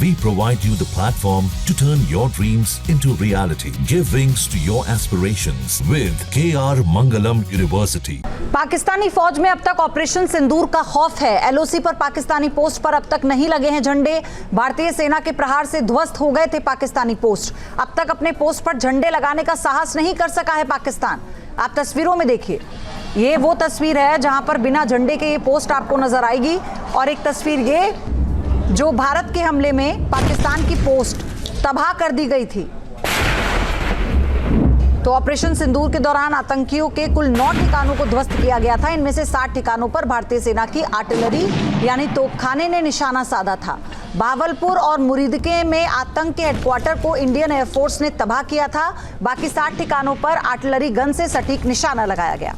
We provide you the platform to turn your dreams into reality. Give wings to your aspirations with KR Mangalam University. Pakistani फौज में अब तक operation सिंदूर का खौफ है। एलओसी पर पाकिस्तानी पोस्ट पर अब तक नहीं लगे हैं झंडे। भारतीय सेना के प्रहार से ध्वस्त हो गए थे पाकिस्तानी पोस्ट। अब तक अपने पोस्ट पर झंडे लगाने का साहस नहीं कर सका है पाकिस्तान। आप तस्वीरों में देखिए, ये वो तस्वीर है जहां पर बिना झंडे के ये पोस्ट आपको नजर आएगी, और एक तस्वीर ये जो भारत के हमले में पाकिस्तान की पोस्ट तबाह कर दी गई थी। तो ऑपरेशन सिंदूर के दौरान आतंकियों के कुल 9 ठिकानों को ध्वस्त किया गया था। इनमें से 60 ठिकानों पर भारतीय सेना की आर्टिलरी यानी तोपखाने ने निशाना साधा था। भावलपुर और मुरीदके में आतंक के हेडक्वार्टर को इंडियन एयरफोर्स ने तबाह किया था। बाकी 60 ठिकानों पर आर्टिलरी गन से सटीक निशाना लगाया गया।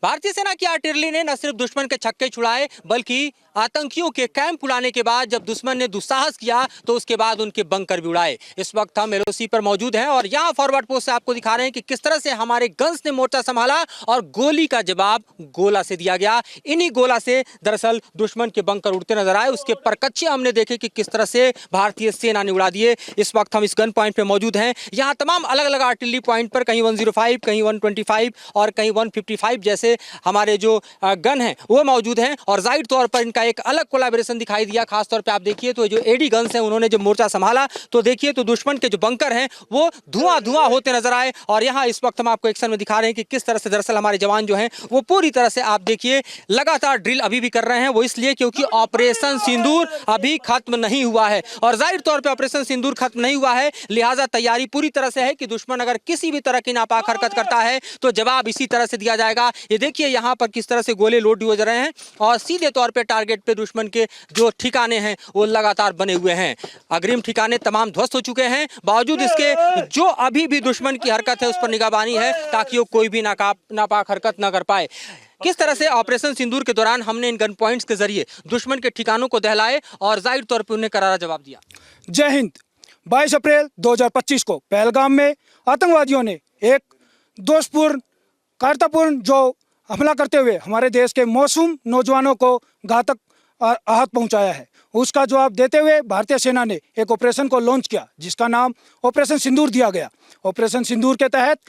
भारतीय सेना की आर्टिलरी ने न सिर्फ दुश्मन के छक्के छुड़ाए, बल्कि आतंकियों के कैंप उड़ाने के बाद जब दुश्मन ने दुस्साहस किया तो उसके बाद उनके बंकर भी उड़ाए। इस वक्त हम एलओसी पर मौजूद हैं और यहाँ फॉरवर्ड पोस्ट से आपको दिखा रहे हैं कि किस तरह से हमारे गन्स ने मोर्चा संभाला और गोली का जवाब गोला से दिया गया। इन्हीं गोला से दरअसल दुश्मन के बंकर उड़ते नजर आए। उसके परकच्चे हमने देखे कि किस तरह से भारतीय सेना ने उड़ा दिए। इस वक्त हम इस गन पॉइंट पर मौजूद हैं। यहाँ तमाम अलग अलग आर्टिलरी पॉइंट पर कहीं 105, कहीं 125 और कहीं 155 जैसे हमारे जो गन हैं वो मौजूद हैं, और जाहिर तौर पर इनका एक अलग कोलैबोरेशन दिखाई दिया। खासतौर पे आप देखिए तो जो एडी गन्स हैं उन्होंने जब मोर्चा संभाला तो देखिए तो दुश्मन के जो बंकर हैं वो धुआं होते नजर आए। और यहाँ इस वक्त हम आपको एक्शन में दिखा रहे हैं कि किस तरह से दरअसल हमारे जवान जो हैं वो पूरी तरह से आप देखिए लगातार ड्रिल अभी भी कर रहे हैं। वो इसलिए क्योंकि ऑपरेशन सिंदूर अभी खत्म नहीं हुआ है, और जाहिर तौर पर ऑपरेशन सिंदूर खत्म नहीं हुआ है, लिहाजा तैयारी पूरी तरह से है कि दुश्मन अगर किसी भी तरह की नापाक हरकत करता है तो जवाब इसी तरह से दिया जाएगा। ये देखिए यहाँ पर किस तरह से गोले लोड हो रहे हैं और सीधे तौर पे टारगेट पे दुश्मन के जो ठिकाने हैं वो लगातार बने हुए हैं। अग्रिम ठिकाने तमाम ध्वस्त हो चुके हैं। बावजूद इसके जो अभी भी दुश्मन की हरकत है उस पर निगाहबानी है ताकि वो कोई भी नापाक हरकत ना कर पाए। किस तरह से ऑपरेशन सिंदूर के दौरान हमने इन गन पॉइंट्स के जरिए दुश्मन के ठिकानों को दहलाए और जाहिर तौर पर उन्हें करारा जवाब दिया। जय हिंद। 22 अप्रैल 2025 को पहलगाम में आतंकवादियों ने एक दोषपूर्ण कायरतापूर्ण जो हमला करते हुए हमारे देश के मासूम नौजवानों को घातक आहत पहुंचाया है, उसका जवाब देते हुए भारतीय सेना ने एक ऑपरेशन को लॉन्च किया जिसका नाम ऑपरेशन सिंदूर दिया गया। ऑपरेशन सिंदूर के तहत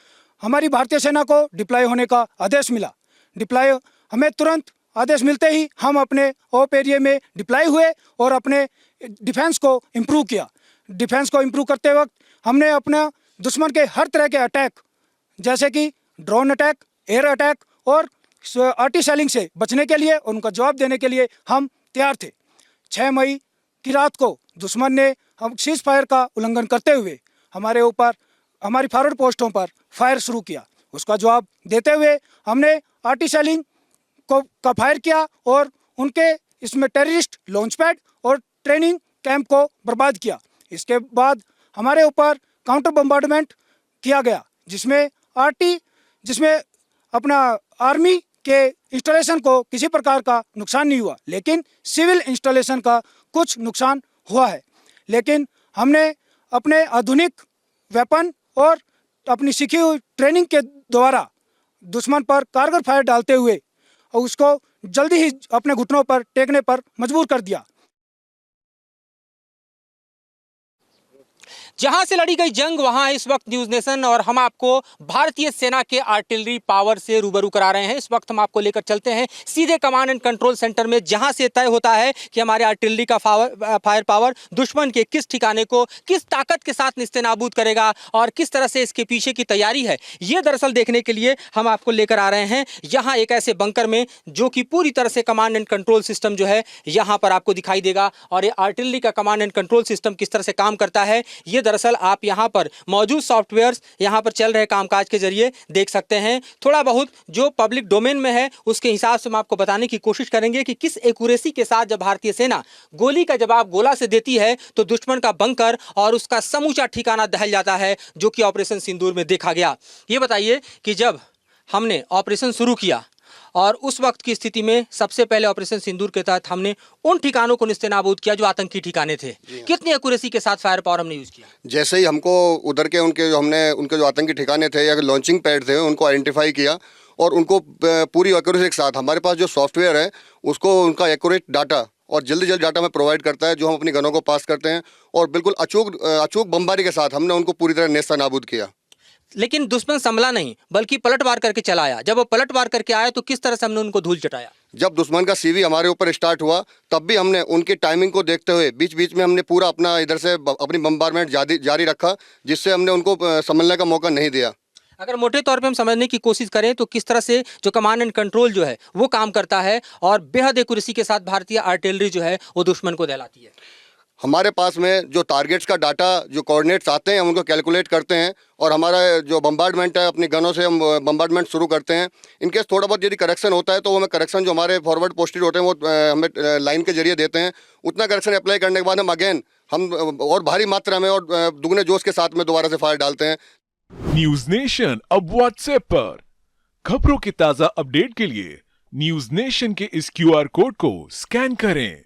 हमारी भारतीय सेना को डिप्लॉय होने का आदेश मिला। डिप्लॉय हमें तुरंत आदेश मिलते ही हम अपने ऑप एरिया में डिप्लॉय हुए और अपने डिफेंस को इम्प्रूव किया। डिफेंस को इम्प्रूव करते वक्त हमने अपना दुश्मन के हर तरह के अटैक जैसे कि ड्रोन अटैक, एयर अटैक और आर्टी शेलिंग से बचने के लिए उनका जवाब देने के लिए हम तैयार थे। 6 मई की रात को दुश्मन ने हम सीज फायर का उल्लंघन करते हुए हमारे ऊपर हमारी फॉरवर्ड पोस्टों पर फायर शुरू किया। उसका जवाब देते हुए हमने आर्टी शेलिंग का फायर किया और उनके इसमें टेररिस्ट लॉन्च पैड और ट्रेनिंग कैंप को बर्बाद किया। इसके बाद हमारे ऊपर काउंटर बम्बार्डमेंट किया गया जिसमें अपना आर्मी के इंस्टॉलेशन को किसी प्रकार का नुकसान नहीं हुआ, लेकिन सिविल इंस्टॉलेशन का कुछ नुकसान हुआ है। लेकिन हमने अपने आधुनिक वेपन और अपनी सीखी हुई ट्रेनिंग के द्वारा दुश्मन पर कारगर फायर डालते हुए उसको जल्दी ही अपने घुटनों पर टेकने पर मजबूर कर दिया। जहां से लड़ी गई जंग वहां इस वक्त न्यूज नेशन और हम आपको भारतीय सेना के आर्टिलरी पावर से रूबरू करा रहे हैं। इस वक्त हम आपको लेकर चलते हैं सीधे कमांड एंड कंट्रोल सेंटर में, जहां से तय होता है कि हमारे आर्टिलरी का फायर पावर दुश्मन के किस ठिकाने को किस ताकत के साथ निस्तेनाबूद करेगा और किस तरह से इसके पीछे की तैयारी है। ये दरअसल देखने के लिए हम आपको लेकर आ रहे हैं यहाँ एक ऐसे बंकर में जो कि पूरी तरह से कमांड एंड कंट्रोल सिस्टम जो है यहाँ पर आपको दिखाई देगा। और ये आर्टिलरी का कमांड एंड कंट्रोल सिस्टम किस तरह से काम करता है ये दरअसल आप यहाँ पर मौजूद सॉफ्टवेयर्स यहाँ पर चल रहे कामकाज के जरिए देख सकते हैं। थोड़ा बहुत जो पब्लिक डोमेन में है उसके हिसाब से हम आपको बताने की कोशिश करेंगे कि किस एक्यूरेसी के साथ जब भारतीय सेना गोली का जवाब गोला से देती है तो दुश्मन का बंकर और उसका समूचा ठिकाना दहल जाता है, जो कि ऑपरेशन सिंदूर में देखा गया। ये बताइए कि जब हमने ऑपरेशन शुरू किया और उस वक्त की स्थिति में सबसे पहले ऑपरेशन सिंदूर के तहत हमने उन ठिकानों को निस्तेनाबूद किया जो आतंकी ठिकाने थे। कितनी एक्यूरेसी के साथ फायर पावर हमने यूज किया? जैसे ही हमको उधर के उनके जो आतंकी ठिकाने थे या लॉन्चिंग पैड थे उनको आइडेंटिफाई किया और उनको पूरी एक्यूरेसी के साथ हमारे पास जो सॉफ्टवेयर है उसको उनका एक्यूरेट डाटा और जल्दी जल्दी डाटा हमें प्रोवाइड करता है, जो हम अपनी गनों को पास करते हैं, और बिल्कुल अचूक बमबारी के साथ हमने उनको पूरी तरह नेस्त नाबूद किया। लेकिन दुश्मन संभला नहीं, बल्कि पलटवार करके चला आया। जब वो पलटवार करके आया तो किस तरह से हमने उनको धूल चटाया? जब दुश्मन का सीवी हमारे ऊपर स्टार्ट हुआ, तब भी हमने उनकी टाइमिंग को देखते हुए बीच बीच में हमने पूरा अपना इधर से अपनी बम्बारमेंट जारी रखा, जिससे हमने उनको संभलने का मौका नहीं दिया। अगर मोटे तौर पे हम समझने की कोशिश करें तो किस तरह से जो कमांड एंड कंट्रोल जो है वो काम करता है और बेहद एक्यूरेसी के साथ भारतीय आर्टिलरी जो है वो दुश्मन को दहलाती है। हमारे पास में जो टारगेट्स का डाटा, जो कोऑर्डिनेट्स आते हैं, हम उनको कैलकुलेट करते हैं, और हमारा जो बम्बार्डमेंट है, अपनी गनों से हम बम्बार्डमेंट शुरू करते हैं। इनकेस थोड़ा बहुत यदि करेक्शन होता है तो वो हमें करेक्शन जो हमारे फॉरवर्ड पोस्टेड होते हैं वो हमें लाइन के जरिए देते हैं। उतना करेक्शन अप्लाई करने के बाद हम और भारी मात्रा में और दुगने जोश के साथ में दोबारा से फायर डालते हैं। न्यूज नेशन अब व्हाट्सएप पर खबरों के ताजा अपडेट के लिए न्यूज नेशन के इस QR कोड को स्कैन करें।